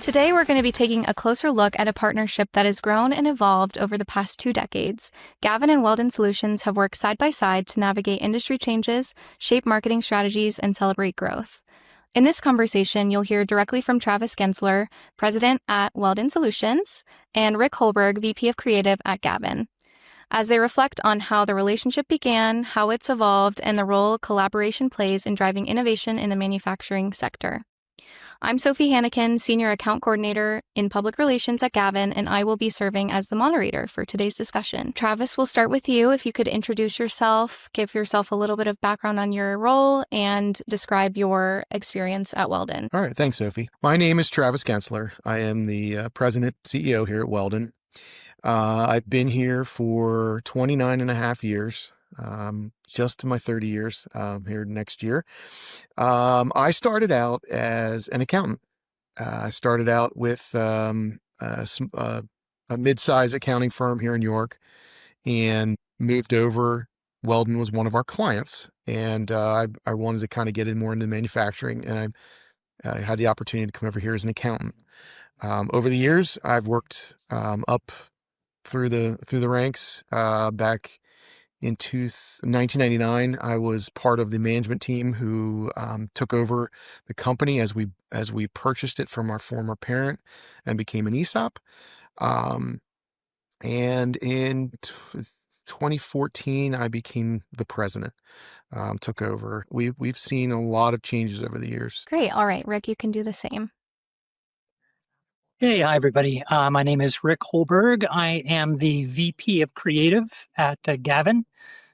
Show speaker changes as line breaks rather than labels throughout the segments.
Today, we're going to be taking a closer look at a partnership that has grown and evolved over the past 2 decades. GAVIN and Weldon Solutions have worked side by side to navigate industry changes, shape marketing strategies, and celebrate growth. In this conversation, you'll hear directly from Travis Gentzler, President at Weldon Solutions, and Rick Holberg, VP of Creative at GAVIN, as they reflect on how the relationship began, how it's evolved, and the role collaboration plays in driving innovation in the manufacturing sector. I'm Sophie Hannikin, Senior Account Coordinator in Public Relations at GAVIN, and I will be serving as the moderator for today's discussion. Travis, we'll start with you. If you could introduce yourself, give yourself a little bit of background on your role, and describe your experience at Weldon.
All right. Thanks, Sophie. My name is Travis Gentzler. I am the President, CEO here at Weldon. I've been here for 29 and a half years. Just to my 30 years here next year. I started out as an accountant. I started out with a mid-size accounting firm here in New York and moved over. Weldon was one of our clients, and I wanted to kind of get in more into manufacturing, and I had the opportunity to come over here as an accountant. Over the years, I've worked up through the ranks. Back in 1999, I was part of the management team who took over the company as we purchased it from our former parent and became an ESOP. And in 2014, I became the president, took over. We've seen a lot of changes over the years.
Great. All right, Rick, you can do the same.
Hey, hi, everybody. My name is Rick Holberg. I am the VP of Creative at GAVIN.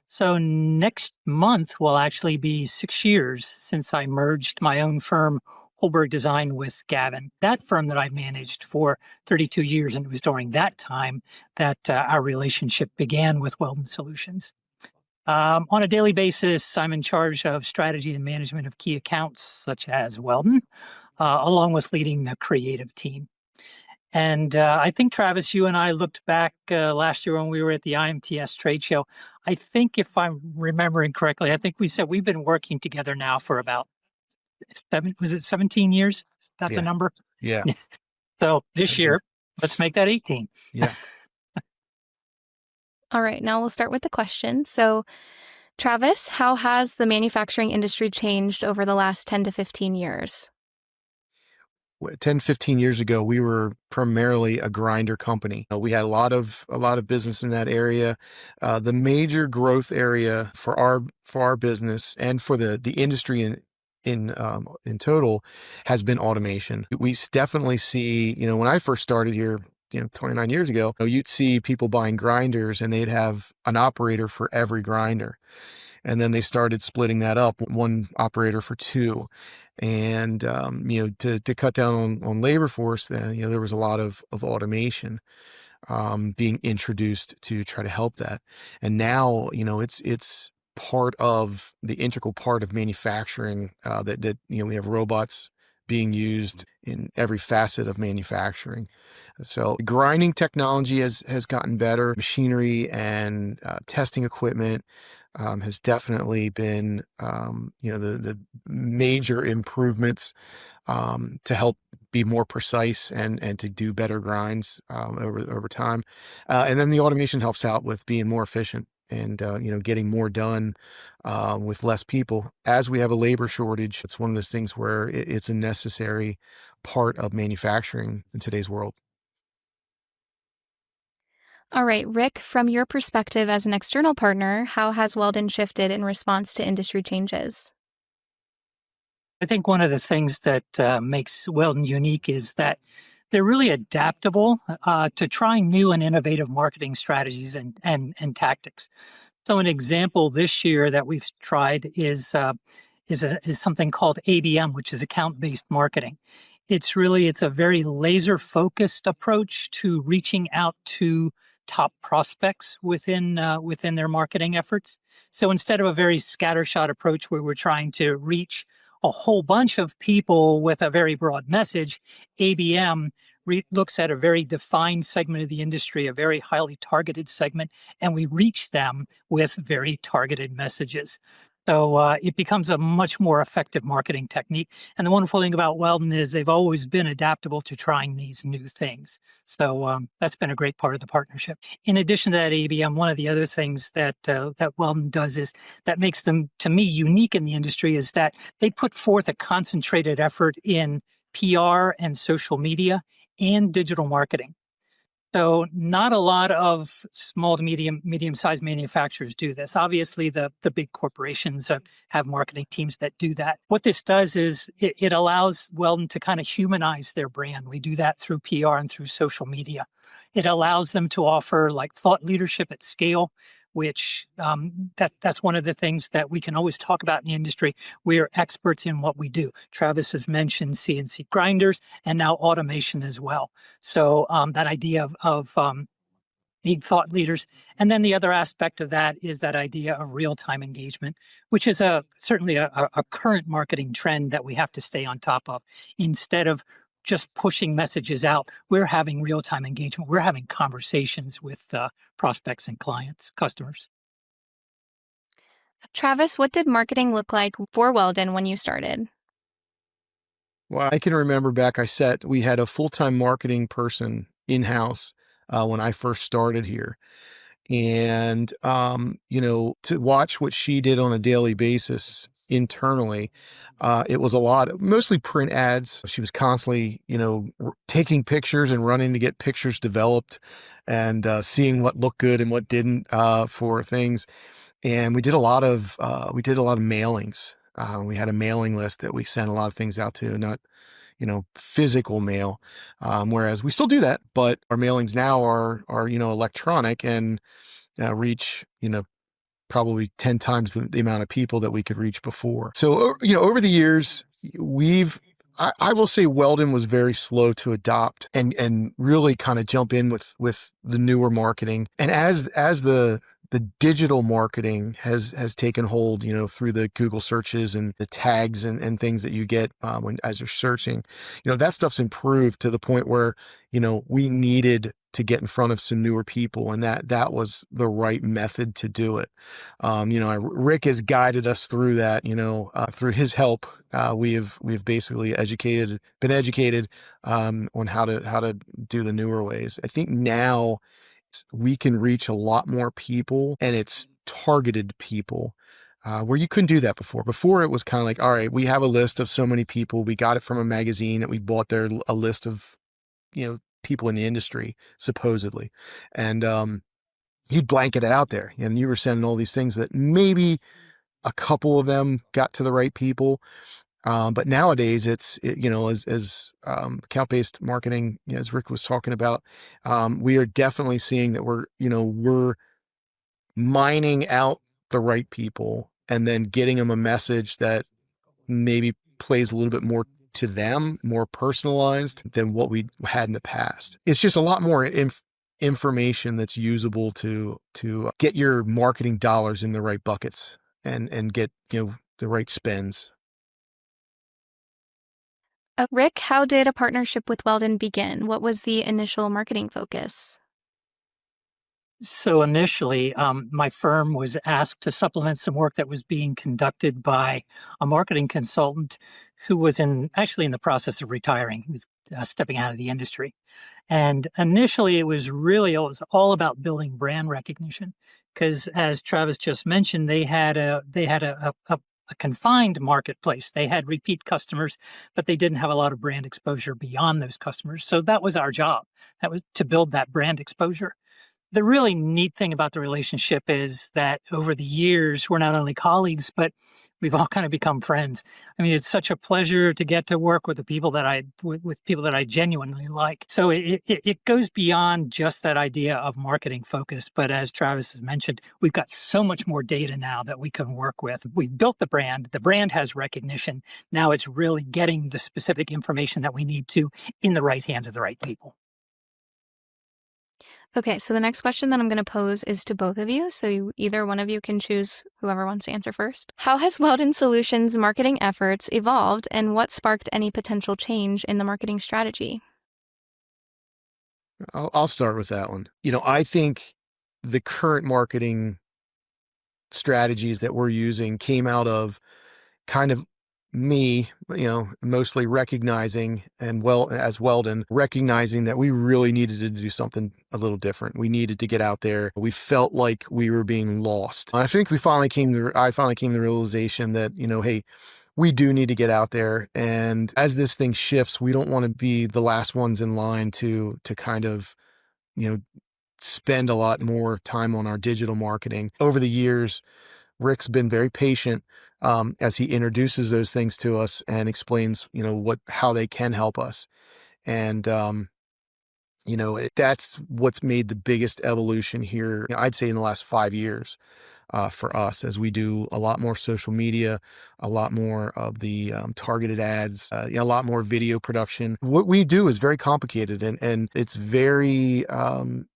So next month will actually be 6 years since I merged my own firm, Holberg Design, with GAVIN. That firm that I managed for 32 years, and it was during that time that our relationship began with Weldon Solutions. On a daily basis, I'm in charge of strategy and management of key accounts such as Weldon, along with leading the creative team. And I think, Travis, you and I looked back last year when we were at the IMTS trade show. I think, if I'm remembering correctly, I think we said we've been working together now for about 17 years? Is that the number?
Yeah.
So this year, let's make that 18.
Yeah.
All right, now we'll start with the question. So, Travis, how has the manufacturing industry changed over the last 10 to 15 years?
10, 15 years ago, we were primarily a grinder company. We had a lot of business in that area. The major growth area for our business and for the industry in total has been automation. We definitely see, when I first started here, 29 years ago, you'd see people buying grinders and they'd have an operator for every grinder. And then they started splitting that up, one operator for two. And, to cut down on labor force, then, there was a lot of automation being introduced to try to help that. And now, it's part of the integral part of manufacturing that we have robots being used in every facet of manufacturing. So grinding technology has gotten better. Machinery and testing equipment has definitely been, the major improvements to help be more precise and to do better grinds over time. And then the automation helps out with being more efficient and, getting more done with less people. As we have a labor shortage, it's one of those things where it's a necessary part of manufacturing in today's world.
All right, Rick, from your perspective as an external partner, how has Weldon shifted in response to industry changes?
I think one of the things that makes Weldon unique is that they're really adaptable to trying new and innovative marketing strategies and tactics. So an example this year that we've tried is something called ABM, which is account-based marketing. It's a very laser-focused approach to reaching out to top prospects within their marketing efforts. So instead of a very scattershot approach where we're trying to reach a whole bunch of people with a very broad message, ABM looks at a very defined segment of the industry, a very highly targeted segment, and we reach them with very targeted messages. So it becomes a much more effective marketing technique. And the wonderful thing about Weldon is they've always been adaptable to trying these new things. So that's been a great part of the partnership. In addition to that, ABM, one of the other things that Weldon does is that makes them, to me, unique in the industry is that they put forth a concentrated effort in PR and social media and digital marketing. So not a lot of small to medium-sized manufacturers do this. Obviously, the big corporations have marketing teams that do that. What this does is it allows Weldon to kind of humanize their brand. We do that through PR and through social media. It allows them to offer like thought leadership at scale, which that's one of the things that we can always talk about in the industry. We are experts in what we do. Travis has mentioned CNC grinders and now automation as well. So that idea of being thought leaders. And then the other aspect of that is that idea of real-time engagement, which is certainly a current marketing trend that we have to stay on top of. Instead of just pushing messages out, we're having real-time engagement. We're having conversations with prospects and clients, customers.
Travis, what did marketing look like for Weldon when you started?
Well, I can remember back, we had a full-time marketing person in-house when I first started here. And, to watch what she did on a daily basis internally, it was a lot, mostly print ads. She was constantly, taking pictures and running to get pictures developed and seeing what looked good and what didn't for things. And we did a lot of mailings. We had a mailing list that we sent a lot of things out to, not physical mail. Whereas we still do that, but our mailings now are electronic and reach, probably 10 times the amount of people that we could reach before. So, over the years, I will say Weldon was very slow to adopt and really kind of jump in with the newer marketing. And as the digital marketing has taken hold, through the Google searches and the tags and things that you get as you're searching, that stuff's improved to the point where, we needed to get in front of some newer people, and that was the right method to do it. Rick has guided us through that, through his help. We've basically been educated on how to do the newer ways. I think now we can reach a lot more people, and it's targeted people where you couldn't do that before. Before it was kind of like, all right, we have a list of so many people. We got it from a magazine that we bought there, a list of, people in the industry, supposedly. And you'd blanket it out there, and you were sending all these things that maybe a couple of them got to the right people. But nowadays as account-based marketing, as Rick was talking about, we are definitely seeing that we're mining out the right people and then getting them a message that maybe plays a little bit more to them, more personalized than what we had in the past. It's just a lot more information that's usable to get your marketing dollars in the right buckets and get, the right spends.
Rick, how did a partnership with Weldon begin? What was the initial marketing focus?
So initially, my firm was asked to supplement some work that was being conducted by a marketing consultant who was actually in the process of retiring. He was stepping out of the industry. And initially, it was all about building brand recognition, because as Travis just mentioned, they had a confined marketplace. They had repeat customers, but they didn't have a lot of brand exposure beyond those customers. So that was our job. That was to build that brand exposure. The really neat thing about the relationship is that over the years, we're not only colleagues, but we've all kind of become friends. I mean, it's such a pleasure to get to work with people that I genuinely like. So it goes beyond just that idea of marketing focus. But as Travis has mentioned, we've got so much more data now that we can work with. We've built the brand. The brand has recognition. Now it's really getting the specific information that we need to in the right hands of the right people.
Okay, so the next question that I'm going to pose is to both of you, so either one of you can choose whoever wants to answer first. How has Weldon Solutions' marketing efforts evolved, and what sparked any potential change in the marketing strategy?
I'll start with that one. I think the current marketing strategies that we're using came out of kind of me, mostly recognizing, and as Weldon, recognizing that we really needed to do something a little different. We needed to get out there. We felt like we were being lost. I think I finally came to the realization that, hey, we do need to get out there. And as this thing shifts, we don't want to be the last ones in line to kind of, spend a lot more time on our digital marketing. Over the years, Rick's been very patient as he introduces those things to us and explains, how they can help us. And, that's what's made the biggest evolution here, I'd say in the last 5 years. For us, as we do a lot more social media, a lot more of the targeted ads, a lot more video production. What we do is very complicated, and it's very,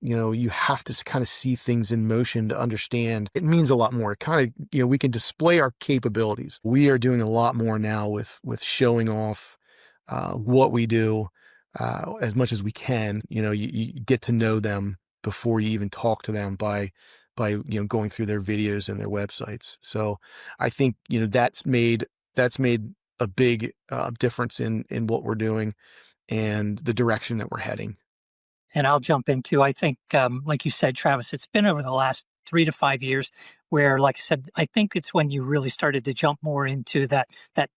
you have to kind of see things in motion to understand. It means a lot more. It kind of, we can display our capabilities. We are doing a lot more now with showing off what we do as much as we can. You get to know them before you even talk to them by going through their videos and their websites. So I think that's made a big difference in what we're doing and the direction that we're heading.
And I'll jump into, I think, like you said, Travis, it's been over the last 3 to 5 years where, like I said, I think it's when you really started to jump more into that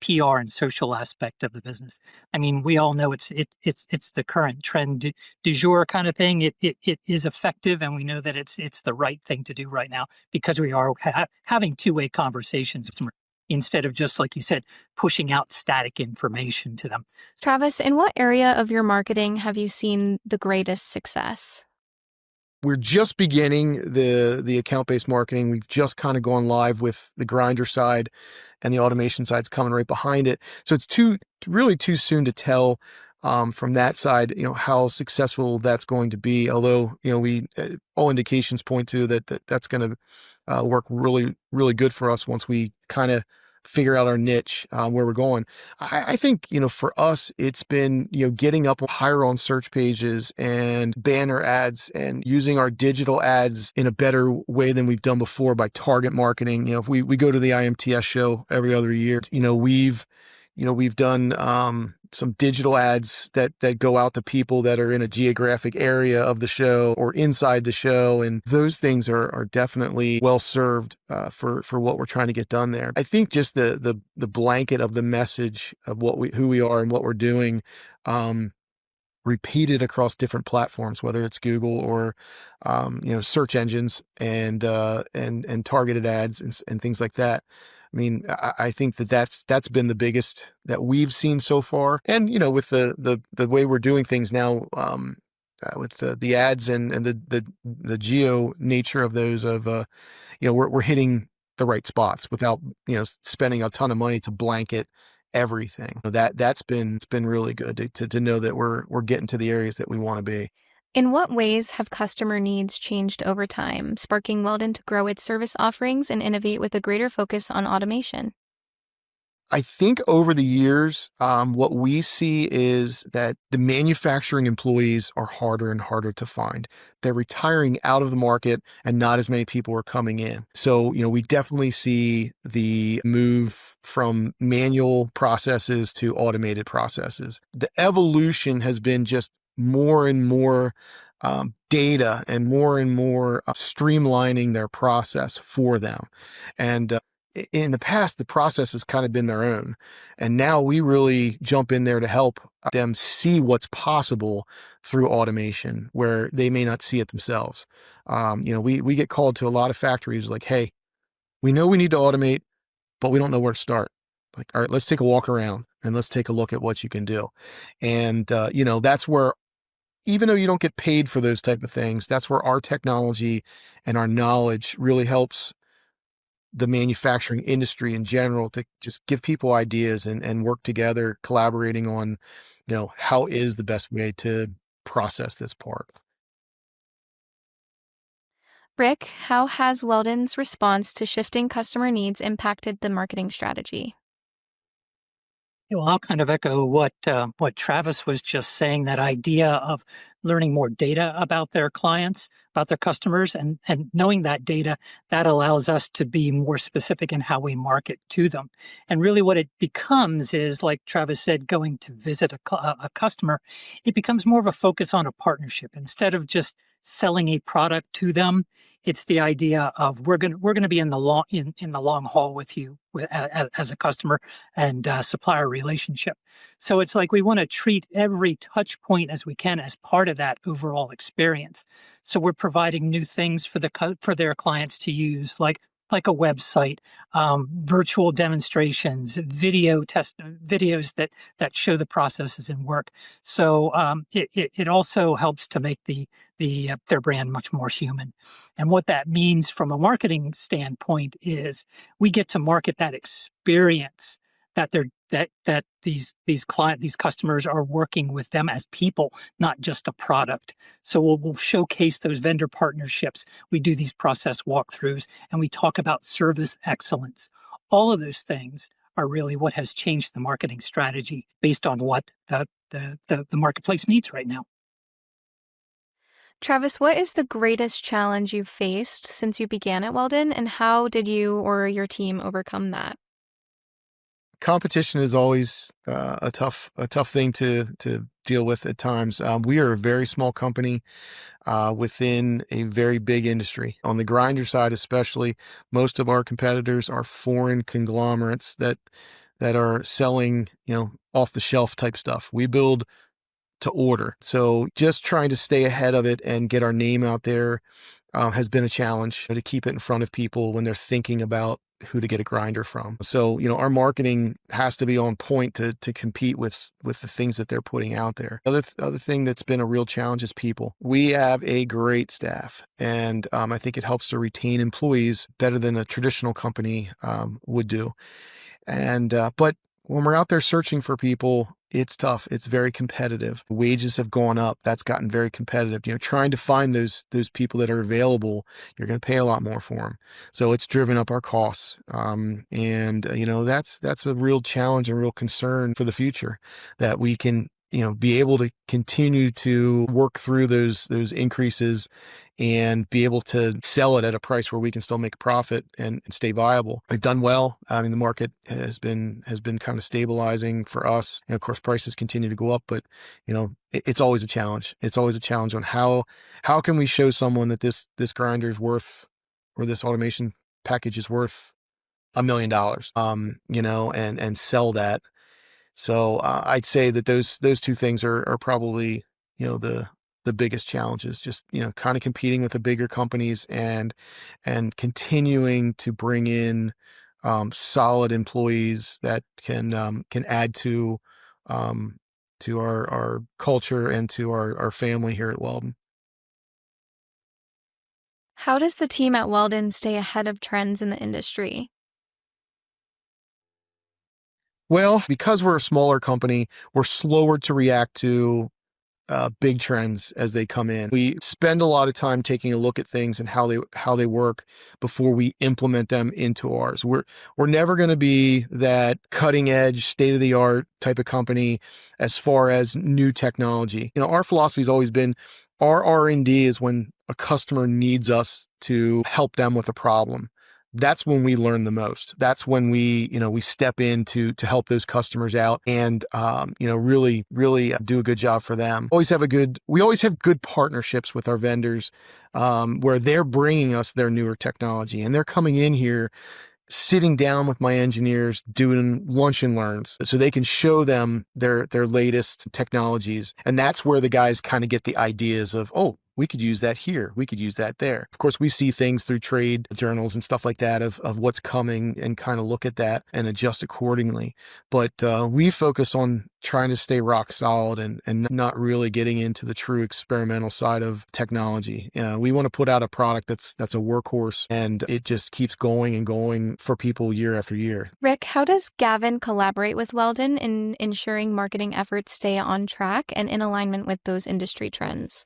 PR and social aspect of the business. I mean, we all know it's the current trend du jour kind of thing. It is effective, and we know that it's the right thing to do right now because we are having two-way conversations instead of just, like you said, pushing out static information to them.
Travis, in what area of your marketing have you seen the greatest success?
We're just beginning the account-based marketing. We've just kind of gone live with the grinder side, and the automation side's coming right behind it. So it's really too soon to tell from that side, how successful that's going to be. Although, we all indications point to that's going to work really, really good for us once we kind of figure out our niche, where we're going. I think, for us, it's been, getting up higher on search pages and banner ads and using our digital ads in a better way than we've done before by target marketing. If we go to the IMTS show every other year, we've done some digital ads that go out to people that are in a geographic area of the show or inside the show. And those things are definitely well served for what we're trying to get done there. I think just the blanket of the message of who we are and what we're doing, repeated across different platforms, whether it's Google or, search engines and targeted ads and things like that. I mean, I think that's been the biggest that we've seen so far. And, with the way we're doing things now, with the ads and the geo nature of those we're hitting the right spots without, spending a ton of money to blanket everything. It's been really good to know that we're getting to the areas that we want to be.
In what ways have customer needs changed over time, sparking Weldon to grow its service offerings and innovate with a greater focus on automation?
I think over the years, what we see is that the manufacturing employees are harder and harder to find. They're retiring out of the market and not as many people are coming in. So, we definitely see the move from manual processes to automated processes. The evolution has been just more and more data and more streamlining their process for them. And in the past, the process has kind of been their own. And now we really jump in there to help them see what's possible through automation where they may not see it themselves. We get called to a lot of factories like, hey, we know we need to automate, but we don't know where to start. Like, all right, let's take a walk around and let's take a look at what you can do. And, that's where, even though you don't get paid for those type of things, that's where our technology and our knowledge really helps the manufacturing industry in general to just give people ideas and work together, collaborating on, how is the best way to process this part.
Rick, how has Weldon's response to shifting customer needs impacted the marketing strategy?
Well, I'll kind of echo what Travis was just saying. That idea of learning more data about their clients, about their customers, and knowing that data, that allows us to be more specific in how we market to them. And really, what it becomes is, like Travis said, going to visit a customer. It becomes more of a focus on a partnership instead of just selling a product to them. It's the idea of we're going to be in the long haul with you as a customer and supplier relationship. So it's like we want to treat every touch point as we can as part of that overall experience. So we're providing new things for for their clients to use, like a website, virtual demonstrations, videos that show the processes and work. So it also helps to make their brand much more human. And what that means from a marketing standpoint is we get to market that experience that these customers are working with them as people, not just a product. So we'll showcase those vendor partnerships. We do these process walkthroughs, and we talk about service excellence. All of those things are really what has changed the marketing strategy based on what the marketplace needs right now.
Travis, what is the greatest challenge you've faced since you began at Weldon, and how did you or your team overcome that?
Competition is always a tough thing to deal with at times. We are a very small company within a very big industry. On the grinder side, especially, most of our competitors are foreign conglomerates that are selling, off the shelf type stuff. We build to order. So just trying to stay ahead of it and get our name out there has been a challenge to keep it in front of people when they're thinking about who to get a grinder from. So, our marketing has to be on point to compete with the things that they're putting out there. Other thing that's been a real challenge is people. We have a great staff, and I think it helps to retain employees better than a traditional company would do. And but when we're out there searching for people, it's tough. It's very competitive. Wages have gone up. That's gotten very competitive. Trying to find those people that are available, you're going to pay a lot more for them. So it's driven up our costs. And that's a real challenge and real concern for the future, that we can be able to continue to work through those increases and be able to sell it at a price where we can still make a profit and stay viable. We've done well. I mean, the market has been kind of stabilizing for us. Of course, prices continue to go up, but it's always a challenge. It's always a challenge on how can we show someone that this grinder is worth, or this automation package is worth $1 million, and sell that. So I'd say that those two things are probably the biggest challenges. Just kind of competing with the bigger companies and continuing to bring in solid employees that can add to our culture and to our family here at Weldon.
How does the team at Weldon stay ahead of trends in the industry?
Well, because we're a smaller company, we're slower to react to big trends as they come in. We spend a lot of time taking a look at things and how they work before we implement them into ours. We're never going to be that cutting edge, state of the art type of company as far as new technology. Our philosophy has always been our R&D is when a customer needs us to help them with a problem. That's when we learn the most. That's when we step in to help those customers out and, really do a good job for them. We always have good partnerships with our vendors, where they're bringing us their newer technology, and they're coming in here, sitting down with my engineers, doing lunch and learns so they can show them their latest technologies. And that's where the guys kind of get the ideas of, oh, we could use that here. We could use that there. Of course, we see things through trade journals and stuff like that of what's coming and kind of look at that and adjust accordingly. But we focus on trying to stay rock solid and not really getting into the true experimental side of technology. We want to put out a product that's a workhorse, and it just keeps going and going for people year after year.
Rick, how does GAVIN collaborate with Weldon in ensuring marketing efforts stay on track and in alignment with those industry trends?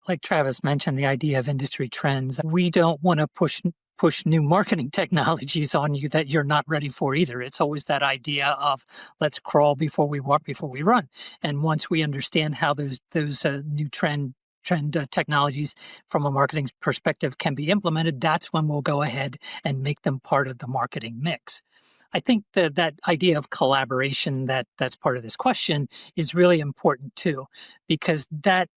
Like Travis mentioned, the idea of industry trends. We don't want to push push new marketing technologies on you that you're not ready for either. It's always that idea of let's crawl before we walk, before we run. And once we understand how those new trend technologies from a marketing perspective can be implemented, that's when we'll go ahead and make them part of the marketing mix. I think that idea of collaboration that's part of this question is really important too, because that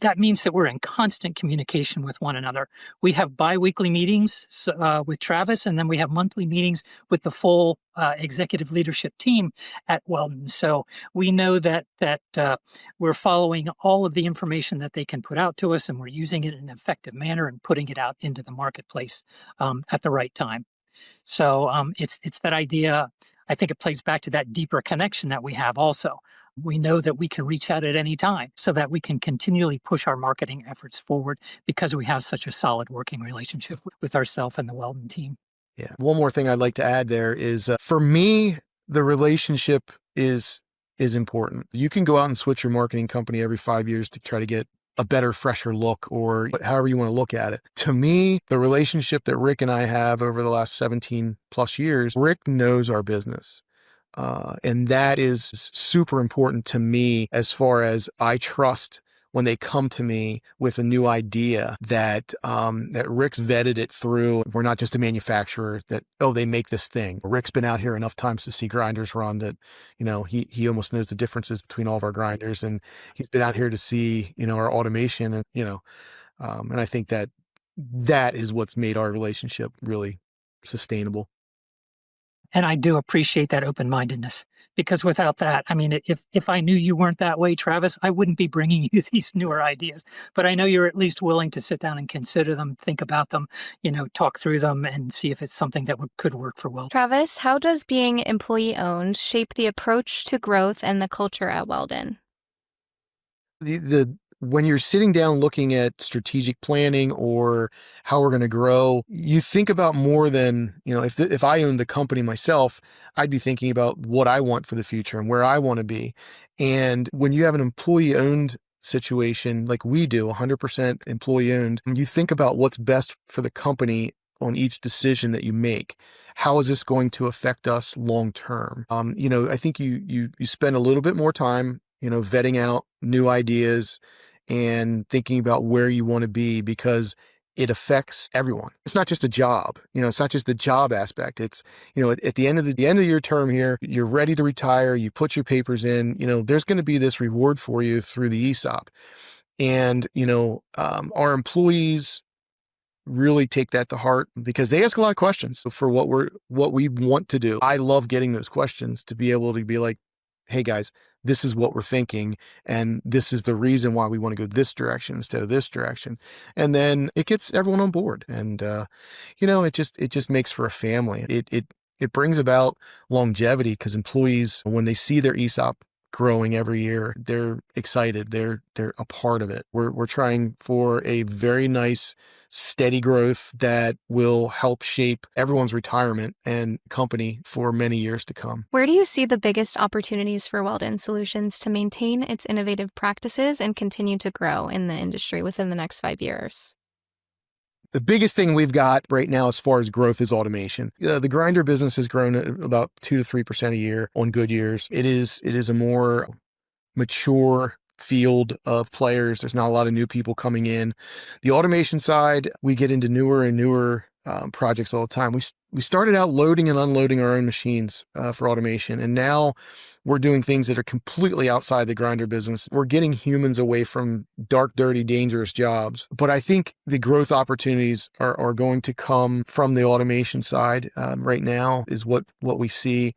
that means that we're in constant communication with one another. We have biweekly meetings with Travis, and then we have monthly meetings with the full executive leadership team at Weldon. So we know that we're following all of the information that they can put out to us, and we're using it in an effective manner and putting it out into the marketplace at the right time. So it's that idea. I think it plays back to that deeper connection that we have also. We know that we can reach out at any time so that we can continually push our marketing efforts forward because we have such a solid working relationship with ourselves and the Weldon team.
Yeah. One more thing I'd like to add there is for me, the relationship is important. You can go out and switch your marketing company every 5 years to try to get a better, fresher look, or however you want to look at it. To me, the relationship that Rick and I have over the last 17 plus years, Rick knows our business. And that is super important to me as far as I trust when they come to me with a new idea that Rick's vetted it through. We're not just a manufacturer that, oh, they make this thing. Rick's been out here enough times to see grinders run that, he almost knows the differences between all of our grinders. And he's been out here to see, our automation and, and I think that is what's made our relationship really sustainable.
And I do appreciate that open-mindedness, because without that, I mean, if I knew you weren't that way, Travis, I wouldn't be bringing you these newer ideas. But I know you're at least willing to sit down and consider them, think about them, talk through them and see if it's something that could work for Weldon.
Travis, how does being employee-owned shape the approach to growth and the culture at Weldon?
When you're sitting down looking at strategic planning or how we're going to grow, you think about more than, if I owned the company myself, I'd be thinking about what I want for the future and where I want to be. And when you have an employee owned situation like we do, 100% employee owned, you think about what's best for the company on each decision that you make. How is this going to affect us long term? I think you spend a little bit more time, vetting out new ideas and thinking about where you want to be, because it affects everyone. It's not just a job, it's not just the job aspect. It's, at the end of your term here, you're ready to retire, you put your papers in, there's going to be this reward for you through the ESOP. And, our employees really take that to heart because they ask a lot of questions for what we want to do. I love getting those questions to be able to be like, hey guys, this is what we're thinking, and this is the reason why we want to go this direction instead of this direction. And then it gets everyone on board, and it just makes for a family. It brings about longevity because employees, when they see their ESOP growing every year, they're excited. They're a part of it. We're trying for a very nice, steady growth that will help shape everyone's retirement and company for many years to come.
Where do you see the biggest opportunities for Weldon Solutions to maintain its innovative practices and continue to grow in the industry within the next 5 years?
The biggest thing we've got right now as far as growth is automation. The grinder business has grown at about 2 to 3% a year on good years. It is a more mature field of players. There's not a lot of new people coming in. The automation side, we get into newer and newer projects all the time. We started out loading and unloading our own machines for automation, and now we're doing things that are completely outside the grinder business. We're getting humans away from dark, dirty, dangerous jobs. But I think the growth opportunities are going to come from the automation side. Right now is what we see.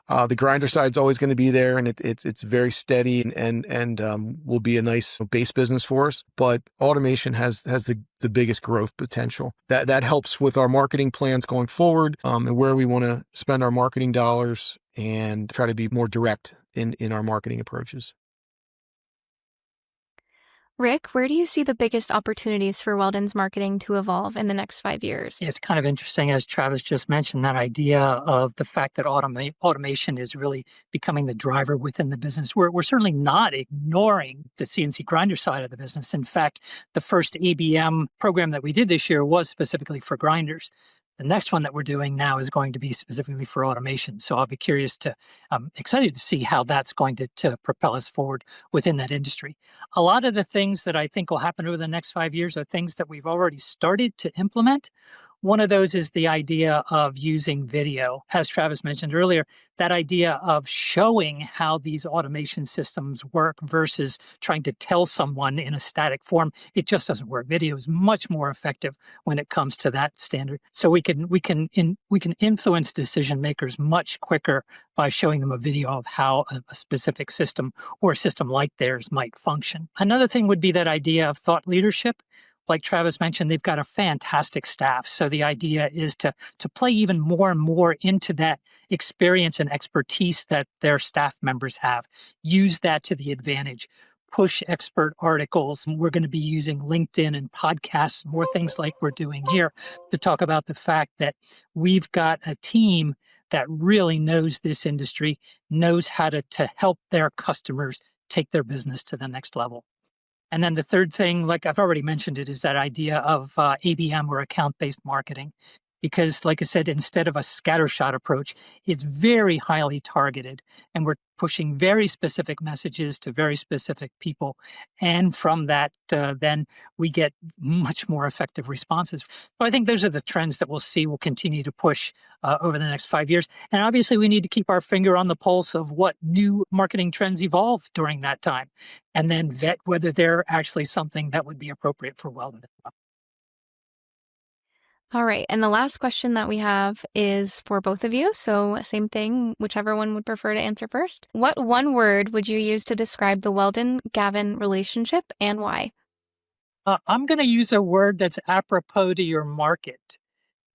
The grinder side is always going to be there, and it's very steady and will be a nice base business for us. But automation has the biggest growth potential. That helps with our marketing plans going forward, and where we want to spend our marketing dollars and try to be more direct in our marketing approaches.
Rick, where do you see the biggest opportunities for Weldon's marketing to evolve in the next 5 years?
It's kind of interesting, as Travis just mentioned, that idea of the fact that automation is really becoming the driver within the business. We're certainly not ignoring the CNC grinder side of the business. In fact, the first ABM program that we did this year was specifically for grinders. The next one that we're doing now is going to be specifically for automation. So I'll be excited to see how that's going to propel us forward within that industry. A lot of the things that I think will happen over the next 5 years are things that we've already started to implement. One of those is the idea of using video. As Travis mentioned earlier, that idea of showing how these automation systems work versus trying to tell someone in a static form, it just doesn't work. Video is much more effective when it comes to that standard. So we can influence decision makers much quicker by showing them a video of how a specific system or a system like theirs might function. Another thing would be that idea of thought leadership. Like Travis mentioned, they've got a fantastic staff. So the idea is to play even more and more into that experience and expertise that their staff members have. Use that to the advantage. Push expert articles. We're going to be using LinkedIn and podcasts, more things like we're doing here, to talk about the fact that we've got a team that really knows this industry, knows how to help their customers take their business to the next level. And then the third thing, like I've already mentioned it, is that idea of ABM or account-based marketing. Because like I said, instead of a scattershot approach, it's very highly targeted. And we're pushing very specific messages to very specific people. And from that, then we get much more effective responses. So I think those are the trends that we'll see will continue to push over the next 5 years. And obviously, we need to keep our finger on the pulse of what new marketing trends evolve during that time, and then vet whether they're actually something that would be appropriate for Weldon.
All right. And the last question that we have is for both of you. So same thing, whichever one would prefer to answer first. What one word would you use to describe the Weldon-GAVIN relationship and why?
I'm going to use a word that's apropos to your market,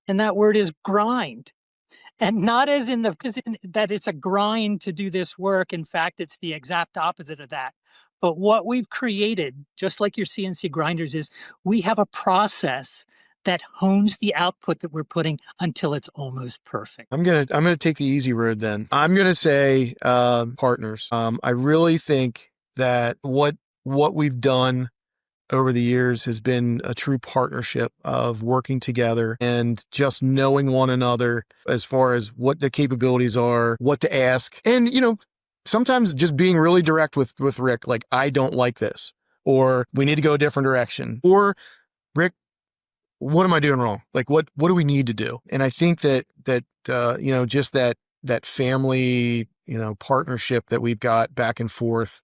and that word is grind. And not as in that it's a grind to do this work. In fact, it's the exact opposite of that. But what we've created, just like your CNC grinders, is we have a process that hones the output that we're putting until it's almost perfect.
I'm gonna take the easy road then. I'm gonna say partners. I really think that what we've done over the years has been a true partnership of working together and just knowing one another as far as what the capabilities are, what to ask, and sometimes just being really direct with Rick, like, I don't like this, or we need to go a different direction, or Rick, what am I doing wrong? Like, what do we need to do? And I think that just that family, partnership that we've got back and forth,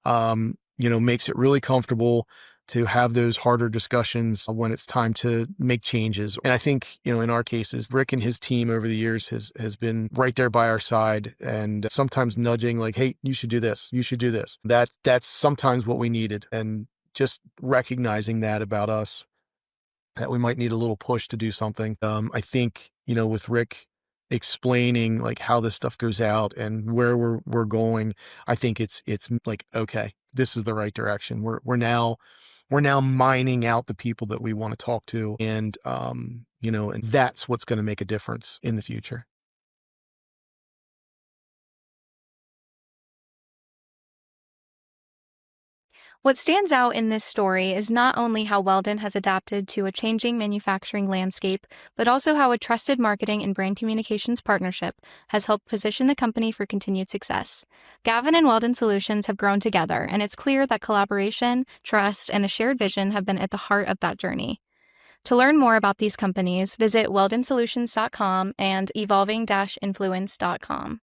makes it really comfortable to have those harder discussions when it's time to make changes. And I think, in our cases, Rick and his team over the years has been right there by our side, and sometimes nudging like, hey, you should do this. You should do this. That's sometimes what we needed. And just recognizing that about us, that we might need a little push to do something. I think, with Rick explaining like how this stuff goes out and where we're going, I think it's like, okay, this is the right direction. We're now mining out the people that we want to talk to, and and that's what's going to make a difference in the future.
What stands out in this story is not only how Weldon has adapted to a changing manufacturing landscape, but also how a trusted marketing and brand communications partnership has helped position the company for continued success. GAVIN and Weldon Solutions have grown together, and it's clear that collaboration, trust, and a shared vision have been at the heart of that journey. To learn more about these companies, visit weldonsolutions.com and evolving-influence.com.